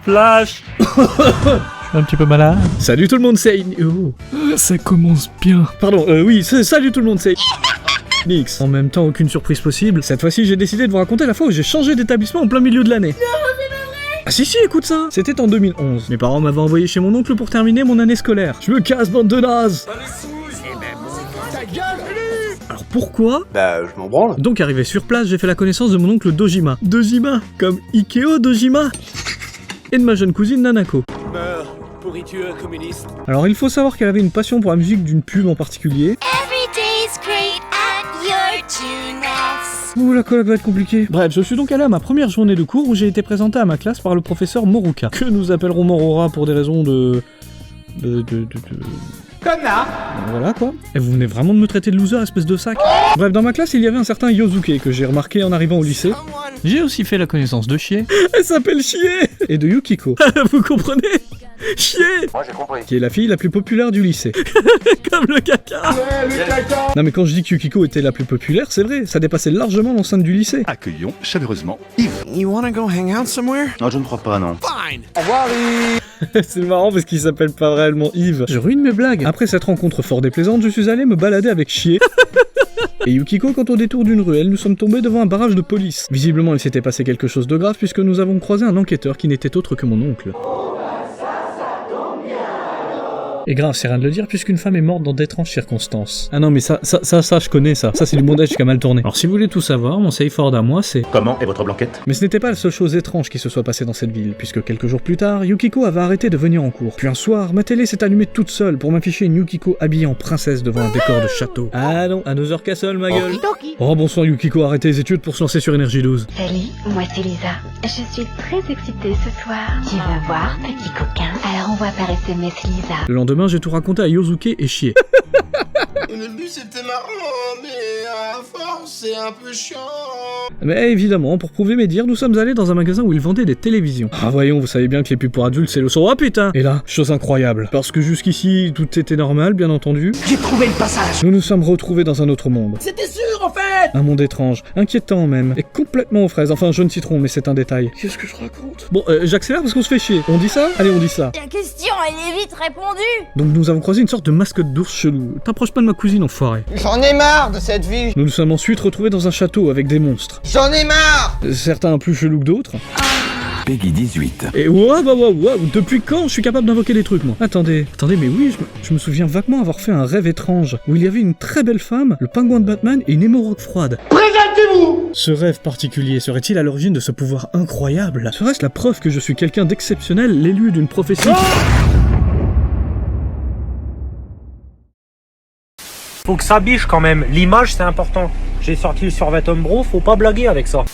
Flash. Je suis un petit peu malade. Salut tout le monde, c'est... Oh. Ça commence bien. Pardon, oui, salut tout le monde, c'est... Nix. En même temps, aucune surprise possible. Cette fois-ci, j'ai décidé de vous raconter la fois où j'ai changé d'établissement en plein milieu de l'année. Non, c'est pas vrai. Ah si, écoute ça. C'était en 2011. Mes parents m'avaient envoyé chez mon oncle pour terminer mon année scolaire. Je me casse, bande de nazes. Alors pourquoi? Bah, je m'en branle. Donc arrivé sur place, j'ai fait la connaissance de mon oncle Dojima. Dojima, comme Ikeo Dojima. Et de ma jeune cousine Nanako. Meurs, pourriture communiste. Alors il faut savoir qu'elle avait une passion pour la musique d'une pub en particulier. Ouh, la collab va être compliquée. Bref, je suis donc allé à ma première journée de cours où j'ai été présenté à ma classe par le professeur Moruka, que nous appellerons Morora pour des raisons de... Connard. Voilà quoi. Et vous venez vraiment de me traiter de loser, espèce de sac. Bref, dans ma classe, il y avait un certain Yosuke que j'ai remarqué en arrivant au lycée. J'ai aussi fait la connaissance de Chier. Elle s'appelle Chie. Et de Yukiko. Vous comprenez? Chie. Moi j'ai compris. Qui est la fille la plus populaire du lycée. Comme le caca. Ouais, le caca. Non mais quand je dis que Yukiko était la plus populaire, c'est vrai, ça dépassait largement l'enceinte du lycée. Accueillons chaleureusement Yves. You wanna go hang out somewhere? Non, je ne crois pas, non. Fine! Au revoir, Yves. C'est marrant parce qu'il s'appelle pas réellement Yves. Je ruine mes blagues. Après cette rencontre fort déplaisante, je suis allé me balader avec Chie. Et Yukiko, quand au détour d'une ruelle, nous sommes tombés devant un barrage de police. Visiblement, il s'était passé quelque chose de grave puisque nous avons croisé un enquêteur qui n'était autre que mon oncle. Et grave, c'est rien de le dire puisqu'une femme est morte dans d'étranges circonstances. Ah non mais ça je connais ça. Ça c'est du bondage qui a mal tourné. Alors si vous voulez tout savoir, mon safe word à moi c'est... Comment est votre blanquette? Mais ce n'était pas la seule chose étrange qui se soit passée dans cette ville, puisque quelques jours plus tard, Yukiko avait arrêté de venir en cours. Puis un soir, ma télé s'est allumée toute seule pour m'afficher une Yukiko habillée en princesse devant un décor de château. Ah non, Another Castle ma gueule. Oh bonsoir Yukiko, arrêtez les études pour se lancer sur Énergie 12. Salut, moi c'est Lisa. Je suis très excitée ce soir. Tu veux voir, petit coquin? Alors on voit par SMS Lisa. Le lendemain, j'ai tout raconté à Yosuke et Chie. Au début c'était marrant, mais à force c'est un peu chiant. Mais évidemment, pour prouver mes dires, nous sommes allés dans un magasin où ils vendaient des télévisions. Ah voyons, vous savez bien que les pubs pour adultes c'est le son. Ah putain. Et là, chose incroyable. Parce que jusqu'ici, tout était normal, bien entendu. J'ai trouvé le passage. Nous nous sommes retrouvés dans un autre monde. C'était sûr en fait. Un monde étrange, inquiétant même, et complètement aux fraises. Enfin, jaune citron, mais c'est un détail. Qu'est-ce que je raconte? Bon, j'accélère parce qu'on se fait chier. On dit ça? Allez, on dit ça. La question, elle est vite répondue. Donc nous avons croisé une sorte de mascotte d'ours chelou. T'approches pas de ma cousine, enfoiré. J'en ai marre de cette vie. Nous nous sommes ensuite retrouvés dans un château avec des monstres. J'en ai marre. Certains plus chelous que d'autres. Peggy 18. Et waouh, depuis quand je suis capable d'invoquer des trucs, moi? Attendez, mais oui, je me souviens vaguement avoir fait un rêve étrange, où il y avait une très belle femme, le pingouin de Batman et une hémorroïde froide. Présentez-vous. Ce rêve particulier serait-il à l'origine de ce pouvoir incroyable? Serait-ce la preuve que je suis quelqu'un d'exceptionnel, l'élu d'une prophétie? Faut que ça biche quand même, l'image c'est important. J'ai sorti le survêt bro, faut pas blaguer avec ça.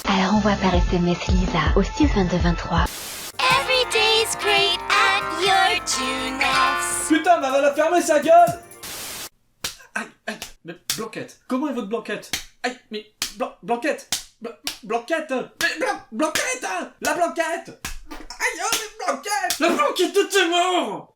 Alors on voit par SMS Lisa au 62223. Every day's great at your tunex. Putain, bah va la fermer sa gueule. Aïe, mais Blanquette. Comment est votre Blanquette? Aïe, mais Blanquette. Blanquette. Mais Blanquette. La Blanquette. Aïe, oh, mais Blanquette. La Blanquette de tes morts.